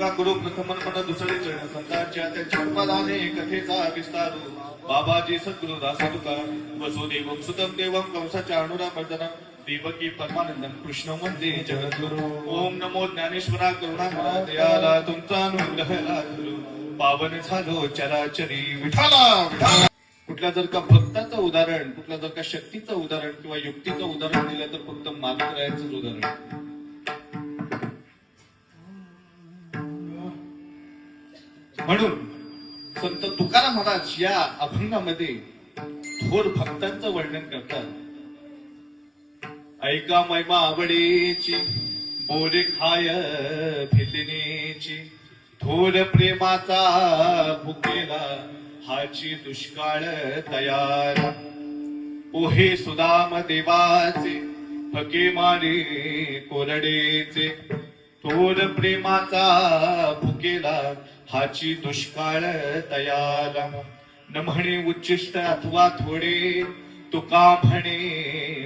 करुणा गुरु प्रथम मन दुसरे चरण संतांच्या त्यांच्या पदाने कथेचा विस्तारू बाबाजी सद्गुरु दास तुका वसुदेवं सुतम देवं कंसाच्या अनुरामर्दनम देवकी परमानंदम कृष्ण वंदे जगद्गुरु ओम नमो ज्ञानेश्वरा करुणाकरा दयाला तुमचा अनुग्रह लाभलो पावन झालो चराचरी विठाला विठाला. कुठल्या जर का भक्ताचं उदाहरण, कुठल्या जर का शक्तीचं उदाहरण किंवा युक्तीचं उदाहरण दिलं तर फक्त मालकरायांचंच उदाहरण. म्हणून संत तुकाराम महाराज या अभंगामध्ये थोर भक्तांचं वर्णन करतात. ऐका महिमा आवडीची बोरे खाय भिलनेची थोर प्रेमाचा भुकेला हाची दुष्काळ तयार पोहे सुदाम देवाचे फके मारे कोरडेचे थोर प्रेमाचा भुकेला हाची दुष्काळ तयार न म्हणे उच्चिष्ट अथवा थोडे तुका म्हणे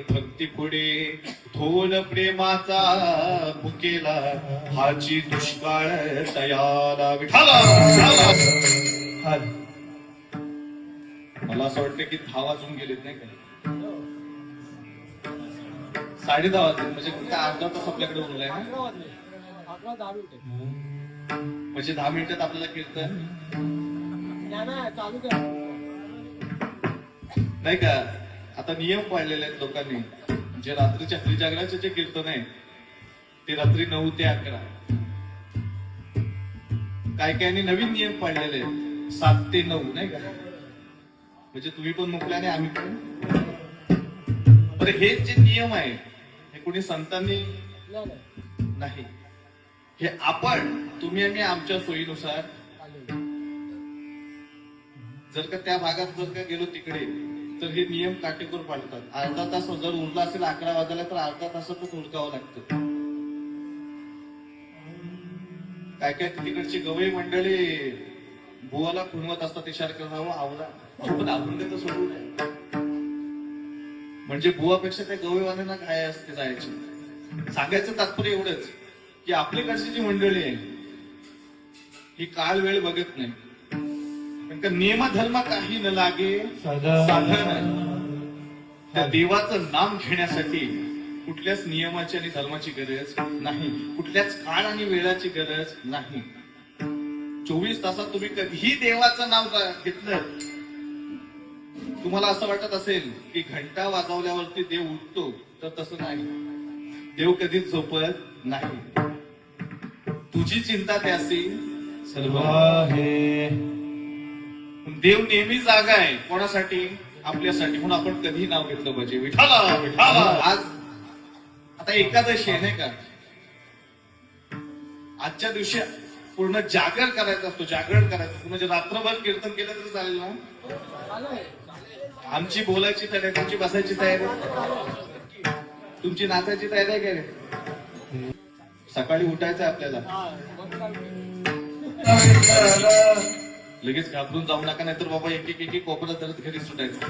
भक्ती पुढे थोर प्रेमाचा भुकेला हाची दुष्काळ तयार विठाला. मला असं वाटतं की 10 वाजून गेलेत नाही का? 10:30 वाजले म्हणजे अर्धा तास आपल्याकडे उरलाय ना. म्हणजे 10 मिनिटात आपल्याला कीर्तन नाही का. आता नियम पाळलेले आहेत लोकांनी. जे रात्रीच्या हरिजागराचे जे कीर्तन आहे ते रात्री 9 ते 11. काय काय नवीन नियम पाळलेले आहेत 7 ते 9 नाही का. म्हणजे तुम्ही पण मुकले आणि आम्ही पण. बरं हे जे नियम आहे हे कोणी संतांनी नाही. हे आपण तुम्ही आणि आमच्या सोयीनुसार जर का त्या भागात जर का गेलो तिकडे तर हे नियम काटेकोर पाळतात. अर्धा तास जर उरला असेल 11 वाजायला तर अर्धा तासातच उरकावं लागतं. काय काय तिकडची गवई मंडळी बुवाला खुणवत असतात इशारा करावं आवडा पण आपण तर सोडू नये. म्हणजे बुवापेक्षा त्या गवईवाल्यांना काय असते जायचे. सांगायचं तात्पर्य एवढंच की आपल्याकडची जी मंडळी आहे ही काळ वेळ बघत नाही. कारण का नियमधर्म काही न लागे साधन. त्या देवाचं नाम घेण्यासाठी कुठल्याच नियमाची आणि धर्माची गरज नाही. कुठल्याच काळ आणि वेळाची गरज नाही. 24 तासात तुम्ही कधीही देवाचं नाव घेतलं. तुम्हाला असं वाटत असेल की घंटा वाजवल्यावरती देव उठतो तर तसं नाही. देव कधीच झोपत नाही. तुझी चिंता त्यासी सर्व आहे. देव नेहमी जागा आहे. कोणासाठी? आपल्यासाठी. म्हणून आपण कधी नाव घेतलं पाहिजे विठाला विठाला. आज आता एकादशी आहे नाही का. आजच्या दिवशी पूर्ण जागर करायचं असतो. जागरण करायचं असतं. म्हणजे रात्रभर कीर्तन केलं तरी चालेल ना. आमची बोलायची तयारी आहे. तुमची बसायची तयारी आहे. तुमची नाचायची तयारी आहे का रे? सकाळी उठायचं आपल्याला. लगेच घाबरून जाऊ नका नाहीतर बाबा एक एक कोपरा करत घरी सुटायचं.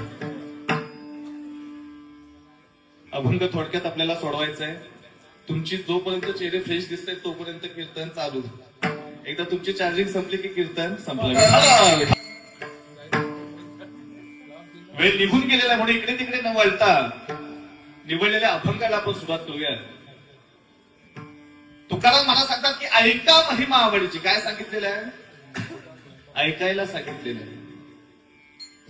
अभंग थोडक्यात आपल्याला सोडवायचा आहे. तुमची जोपर्यंत चेहरे फ्रेश दिसत आहेत तोपर्यंत कीर्तन चालू. एकदा तुमची चार्जिंग संपली की कीर्तन संपलं. वेळ निघून गेलेला म्हणून इकडे तिकडे न वळता निवडलेल्या अभंगाला आपण सुरुवात करूया. तुकाराम मला सांगतात की ऐका महिमा आवडीची. काय सांगितलेलं आहे? ऐकायला सांगितलेलं आहे.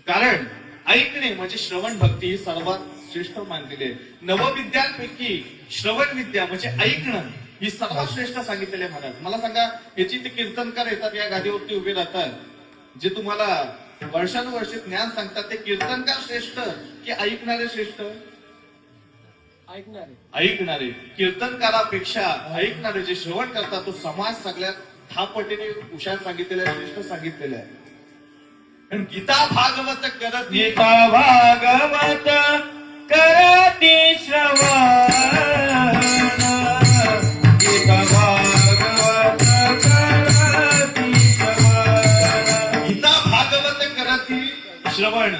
कारण ऐकणे म्हणजे श्रवण भक्ती ही सर्वात श्रेष्ठ मानलेली आहे. नवविद्यांपैकी श्रवण विद्या म्हणजे ऐकणं ही सर्वात श्रेष्ठ सांगितलेली आहे महाराज. मला सांगा याची ते कीर्तनकार येतात या गादीवरती उभे राहतात जे तुम्हाला वर्षानुवर्षे ज्ञान सांगतात. ते कीर्तनकार श्रेष्ठ की ऐकणारे श्रेष्ठ? ऐकणारे. कीर्तनकारापेक्षा ऐकणारे जे श्रवण करतात तो समाज सगळ्यात 10 पटीने हुशार सांगितलेला आहे. श्रेष्ठ सांगितलेला आहे. गीता भागवत करत गीता भागवत करती श्रवण. गीता भागवत करती श्रवण. गीता भागवत करती श्रवण.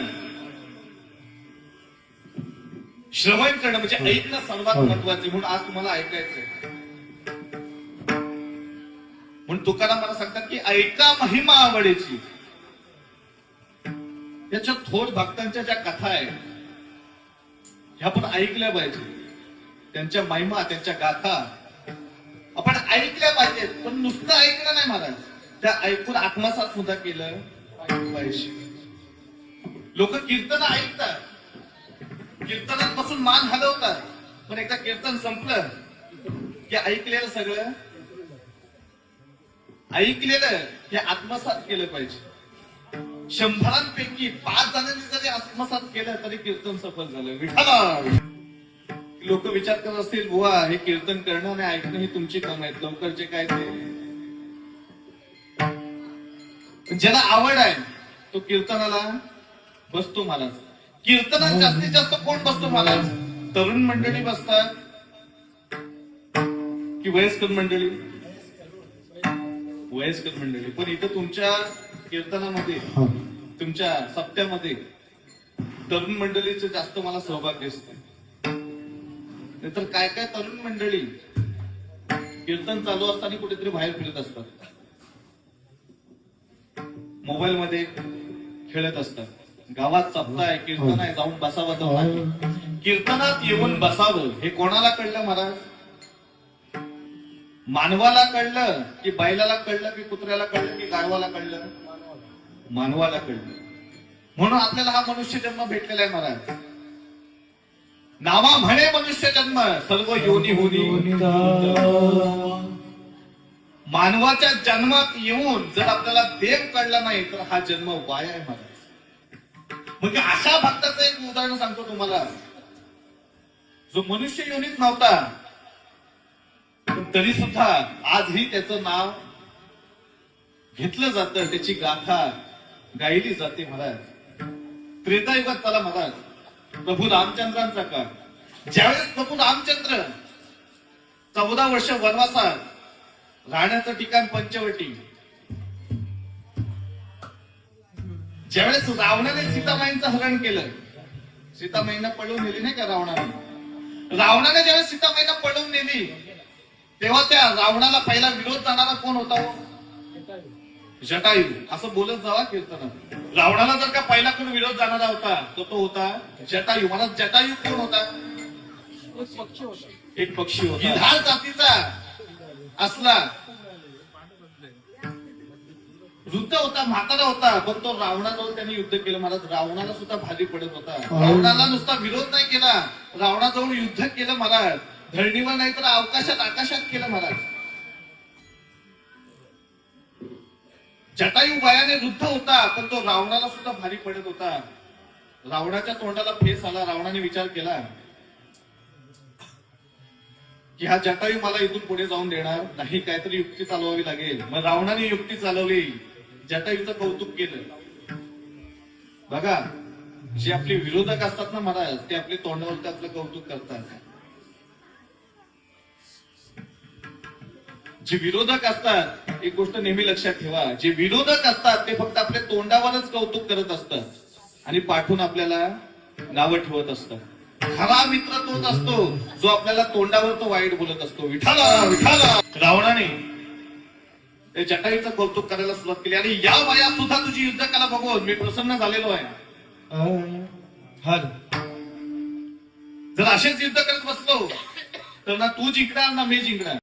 श्रवण करणं म्हणजे ऐकणं सर्वात महत्वाचे. म्हणून आज तुम्हाला ऐकायचंय. म्हणून तुकाराम मला सांगतात की ऐका महिमा आवडीची. याच्या थोर भक्तांच्या ज्या कथा आहेत ह्या आपण ऐकल्या पाहिजे. त्यांच्या महिमा, त्यांच्या गाथा आपण ऐकल्या पाहिजेत. पण नुसतं ऐकलं नाही महाराज, त्या ऐकून आत्मसात सुद्धा केलं पाहिजे. लोक कीर्तन ऐकतात, कीर्तनापासून मान हलवतात, पण एकदा कीर्तन संपलं की ऐकलेलं सगळं हे आत्मसात केलं पाहिजे. 100 5 जणांनी जरी आत्मसात केलं तरी कीर्तन सफल झालं. विठाला लोक विचार करत असतील, बुवा हे कीर्तन करणं आणि ऐकणं ही तुमची काम आहेत, लवकरचे काय ते. ज्याला आवड आहे तो कीर्तनाला बसतो महाराज. कीर्तनात जास्तीत जास्त कोण बसतो महाराज? तरुण मंडळी बसतात की वयस्कर मंडळी? वयस्कर मंडळी. पण इथं तुमच्या कीर्तनामध्ये, तुमच्या सप्त्यामध्ये तरुण मंडळीचं जास्त मला सहभाग दिसतो. नाहीतर काय काय तरुण मंडळी कीर्तन चालू असताना कुठेतरी बाहेर फिरत असतात, मोबाईल मध्ये खेळत असतात. गावात सप्ताह आहे, कीर्तन आहे, जाऊन बसावं जाऊन. कीर्तनात येऊन बसावं हे कोणाला कळलं महाराज? मानवाला कळलं की बैलाला कळलं की कुत्र्याला कळलं की गाढवाला कळलं? मानवाला कळलं. म्हणून आपल्याला हा मनुष्य जन्म भेटलेला आहे महाराज. नावा म्हणे मनुष्य जन्म सर्व योनी होनी. मानवाच्या जन्मात येऊन जर आपल्याला देव कळला नाही तर हा जन्म वाया आहे महाराज. म्हणजे अशा भक्ताचं एक उदाहरण सांगतो तुम्हाला, जो मनुष्य योनीत नव्हता पण तरी सुद्धा आजही त्याचं नाव घेतलं जातं, त्याची गाथा गायली जाते महाराज. त्रेतायुगात चला महाराज, प्रभू रामचंद्रांचा काळ. ज्यावेळेस प्रभू रामचंद्र 14 वर्ष वनवासात, राहण्याचं ठिकाण पंचवटी. ज्यावेळेस रावणाने सीतामाईंचं हरण केलं, सीतामाईंना पळवून नेली नाही का रावणाने. रावणाने ज्यावेळेस सीतामाईंना पळवून नेली तेव्हा त्या रावणाला पहिला विरोध जाणारा कोण होता? जटायू. असं बोलत जावा कीर्तनात. रावणाला जर का पहिला कोण विरोध जाणारा होता तर तो होता जटायू. मला जटायू कोण होता? एक पक्षी होता, गिधाड जातीचा असला. वृद्ध होता, म्हातारा होता, पण तो रावणाजवळ त्यांनी युद्ध केलं महाराज. रावणाला सुद्धा भारी पडत होता. रावणाला नुसता विरोध नाही केला, रावणाजवळ युद्ध केलं महाराज. धरणीवर नाही तर आकाशात केलं महाराज. जटायू वयाने वृद्ध होता, पण तो रावणाला सुद्धा भारी पडत होता. रावणाच्या तोंडाला फेस आला. रावणाने विचार केला की हा जटायू मला इथून पुढे जाऊन देणार नाही, काहीतरी युक्ती चालवावी लागेल. मग रावणाने युक्ती चालवली, जटायूचं कौतुक केलं. बघा, जे आपले विरोधक असतात ना महाराज, ते आपले तोंडावरती आपलं कौतुक करतात. जे विरोधक असतात, एक गोष्ट नेहमी लक्षात ठेवा, जे विरोधक असतात ते फक्त आपल्या तोंडावरच कौतुक करत असतात आणि पाठवून आपल्याला नावं ठेवत असतात. खरा मित्र तोच असतो जो आपल्याला तोंडावर तो वाईट बोलत असतो. विठाला विठाला. रावणाने त्या जटायूचं कौतुक करायला सुरुवात केली आणि या वयात सुद्धा तुझी युद्धकला बघून मी प्रसन्न झालेलो आहे. जर असेच युद्ध करत बसलो तर ना तू जिंकणार ना मी जिंकणार.